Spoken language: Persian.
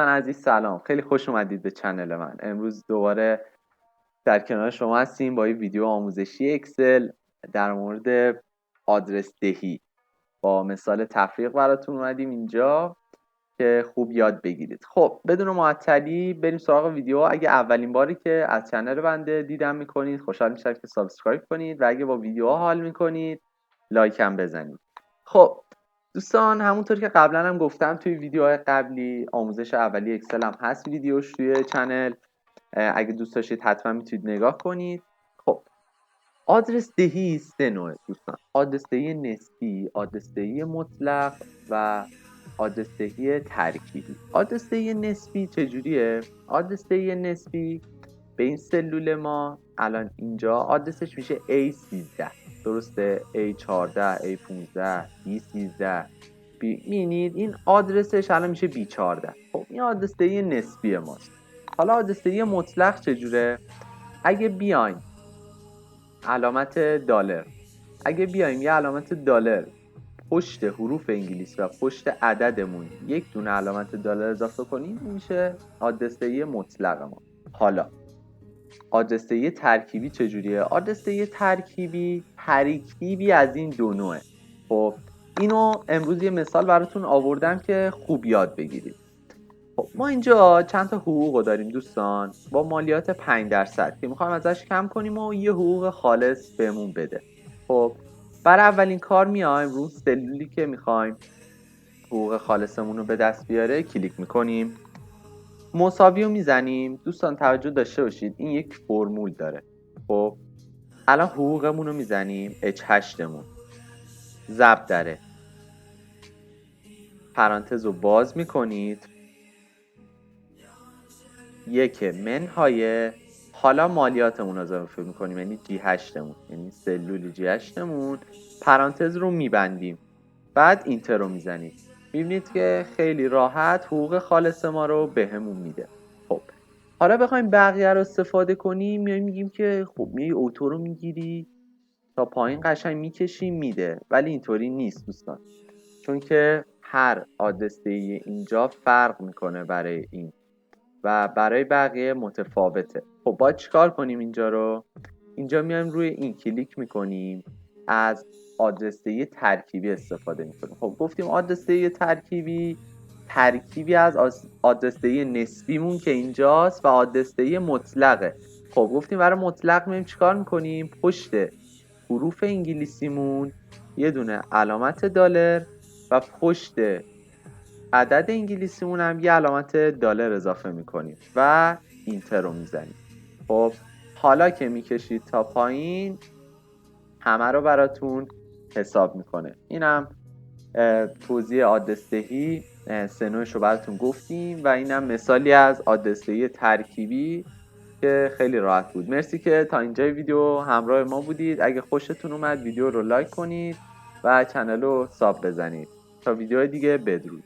دوستان عزیز سلام، خیلی خوش اومدید به چنل من. امروز دوباره در کنار شما هستیم با یه ویدیو آموزشی اکسل در مورد آدرس دهی با مثال تفریق براتون اومدیم اینجا که خوب یاد بگیرید. خب بدون معطلی بریم سراغ ویدیو. اگه اولین باری که از چنل بنده دیدن میکنید خوشحال میشم که سابسکرایب کنید و اگه با ویدیوها حال میکنید لایک هم بزنید. خب دوستان، همونطور که قبلا هم گفتم توی ویدیوهای قبلی آموزش اولیه اکسل هم هست ویدیوش توی چنل، اگه دوست داشتید حتما میتونید نگاه کنید. خب آدرس دهی سه نوعه دوستان: آدرس دهی نسبی، آدرس دهی مطلق و آدرس دهی ترکیبی. آدرس دهی نسبی چجوریه؟ آدرس دهی نسبی به این سلول ما الان اینجا آدرسش میشه A13، درسته؟ A14، A15، B13. ببینید این آدرسش الان میشه B14. خب این آدرس دهی نسبی ماست. حالا آدرس دهی مطلق چجوره؟ اگه بیایم علامت دلار، اگه بیایم یه علامت دلار پشت حروف انگلیسی و پشت عددمون یک دونه علامت دلار اضافه کنیم میشه آدرس دهی مطلق ما. حالا آدرس دهی ترکیبی چجوریه؟ آدرس دهی ترکیبی ترکیبی از این دو نوعه. خب اینو امروز یه مثال براتون آوردم که خوب یاد بگیرید. خب ما اینجا چند تا حقوق داریم دوستان با مالیات 5% که میخوایم ازش کم کنیم و یه حقوق خالص بهمون بده. خب برای اولین کار میایم رو سلولی که میخوایم حقوق خالصمون رو به دست بیاره کلیک میکنیم، مساوی رو میزنیم. دوستان توجه داشته باشید این یک فرمول داره. خب الان حقوقمون رو میزنیم H8مون ضرب داره، پرانتز رو باز میکنید، یک منهای حالا مالیاتمون رو اضافه میکنیم یعنی G8مون، یعنی سلول G8مون، پرانتز رو میبندیم، بعد اینتر رو میزنید. میبینید که خیلی راحت حقوق خالص ما رو بهمون میده. خب حالا بخوایم بقیه رو استفاده کنیم میایم میگیم که خب میای اوتو رو میگیری تا پایین قشنگ میکشیم میده، ولی اینطوری نیست دوستان، چون که هر آدرس دهی اینجا فرق میکنه برای این و برای بقیه متفاوته. خب باید چیکار کنیم اینجا رو؟ اینجا میایم روی این کلیک میکنیم، از آدرس دهی ترکیبی استفاده میکنیم. خب گفتیم آدرس دهی ترکیبی ترکیبی از آدرس دهی نسبیمون که اینجاست و آدرس دهی مطلقه. خب گفتیم برای مطلق میایم چیکار میکنیم؟ پشت حروف انگلیسیمون یه دونه علامت دلار و پشت عدد انگلیسیمون هم یه علامت دلار اضافه میکنیم و اینتر رو میزنیم. خب حالا که میکشید تا پایین همه رو براتون حساب میکنه. اینم توضیح آدرس دهی سه نوعش رو براتون گفتیم و اینم مثالی از آدرس دهی ترکیبی که خیلی راحت بود. مرسی که تا اینجای ویدیو همراه ما بودید. اگه خوشتون اومد ویدیو رو لایک کنید و کانال رو ساب بزنید. تا ویدیو دیگه بدرود.